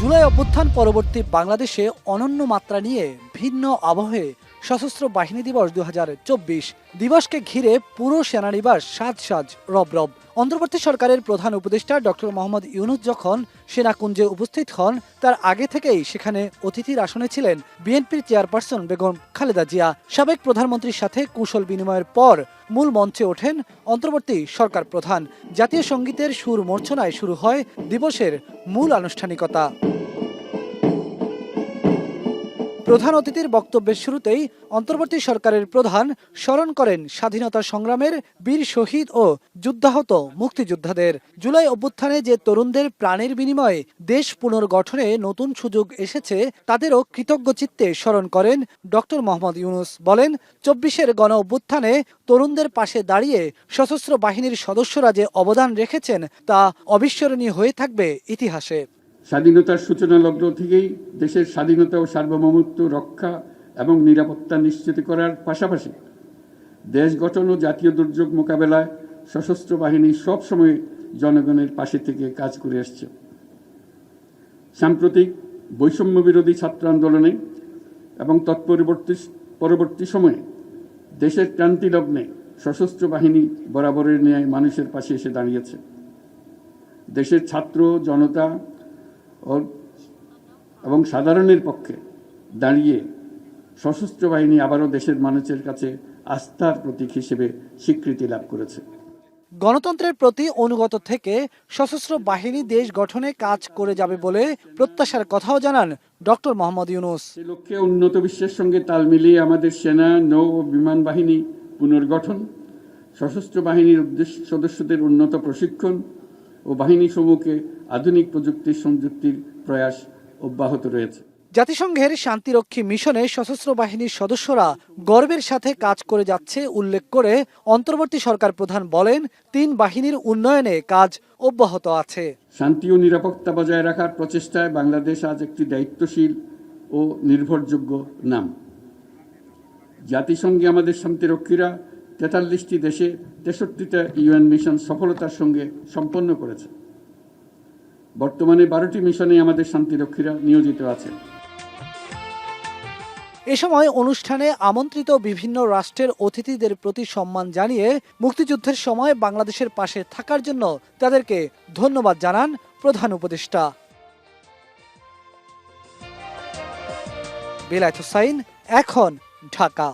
জুলাই অভ্যুত্থান পরবর্তী বাংলাদেশে অনন্য মাত্রা নিয়ে ভিন্ন আবহে সশস্ত্র বাহিনী দিবস 2024 দিবসকে ঘিরে পুরো সেনানিবাস সাজ রব। অন্তর্বর্তী সরকারের প্রধান উপদেষ্টা ডক্টর মোহাম্মদ ইউনূস যখন সেনাকুঞ্জে উপস্থিত হন তার আগে থেকেই সেখানে অতিথির আসনে ছিলেন বিএনপির চেয়ারপারসন বেগম খালেদা জিয়া। সাবেক প্রধানমন্ত্রীর সাথে কুশল বিনিময়ের পর মূল মঞ্চে ওঠেন অন্তর্বর্তী সরকার প্রধান। জাতীয় সঙ্গীতের সুর মূর্ছনায় শুরু হয় দিবসের মূল আনুষ্ঠানিকতা। প্রধান অতিথির বক্তব্যের শুরুতেই অন্তর্বর্তী সরকারের প্রধান স্মরণ করেন স্বাধীনতা সংগ্রামের বীর শহীদ ও যুদ্ধাহত মুক্তিযোদ্ধাদের। জুলাই অভ্যুত্থানে যে তরুণদের প্রাণের বিনিময়ে দেশ পুনর্গঠনে নতুন সুযোগ এসেছে তাদেরও কৃতজ্ঞ চিত্তে স্মরণ করেন ডক্টর মোহাম্মদ ইউনূস। বলেন, 24-এর গণ অভ্যুত্থানে তরুণদের পাশে দাঁড়িয়ে সশস্ত্র বাহিনীর সদস্যরা যে অবদান রেখেছেন তা অবিস্মরণীয় হয়ে থাকবে ইতিহাসে। স্বাধীনতার সূচনা লগ্ন থেকেই দেশের স্বাধীনতা ও সার্বভৌমত্ব রক্ষা এবং নিরাপত্তা নিশ্চিত করার পাশাপাশি দেশ গঠন ও জাতীয় দুর্যোগ মোকাবেলায় সশস্ত্র বাহিনী সবসময় জনগণের পাশে থেকে কাজ করে আসছে। সাম্প্রতিক বৈষম্য বিরোধী ছাত্র আন্দোলনে এবং পরবর্তী সময়ে দেশের ক্রান্তি লগ্নে সশস্ত্র বাহিনী বরাবরের ন্যায় মানুষের পাশে এসে দাঁড়িয়েছে। দেশের ছাত্র জনতা এবং সাধারণের পক্ষে দাঁড়িয়ে সশস্ত্র বাহিনী আবারও দেশের মানুষের কাছে আস্থার প্রতীক হিসেবে স্বীকৃতি লাভ করেছে। গণতন্ত্রের প্রতি অনুগত থেকে সশস্ত্র বাহিনী দেশ গঠনে কাজ করে যাবে বলে প্রত্যাশার কথাও জানান ডক্টর মোহাম্মদ ইউনূস। এই লক্ষ্যে উন্নত বিশ্বের সঙ্গে তাল মিলিয়ে আমাদের সেনা, নৌ ও বিমান বাহিনী পুনর্গঠন, সশস্ত্র বাহিনীর সদস্যদের উন্নত প্রশিক্ষণ ও বাহিনী সমূহকে আধুনিক প্রযুক্তির সংযুক্তির প্রয়াস অব্যাহত রয়েছে। জাতিসংঘের শান্তিরক্ষী মিশনে সশস্ত্র বাহিনীর সদস্যরা গর্বের সাথে কাজ করে যাচ্ছে উল্লেখ করে অন্তর্বর্তী সরকার প্রধান বলেন, 3 বাহিনীর উন্নয়নে কাজ অব্যাহত আছে। শান্তি ও নিরাপত্তা বজায় রাখার প্রচেষ্টায় বাংলাদেশ আজ একটি দায়িত্বশীল ও নির্ভরযোগ্য নাম। জাতিসংঘে আমাদের শান্তিরক্ষীরা 43টি দেশে 63টা ইউএন মিশন সফলতার সঙ্গে সম্পন্ন করেছে। বর্তমানে 12টি মিশনে আমাদের শান্তিরক্ষীরা নিয়োজিত আছে। এ সময় অনুষ্ঠানে আমন্ত্রিত বিভিন্ন রাষ্ট্রের অতিথিদের প্রতি সম্মান জানিয়ে মুক্তিযুদ্ধের সময় বাংলাদেশের পাশে থাকার জন্য তাদেরকে ধন্যবাদ জানান প্রধান উপদেষ্টা। বেলায়েত হোসাইন, এখন, ঢাকা।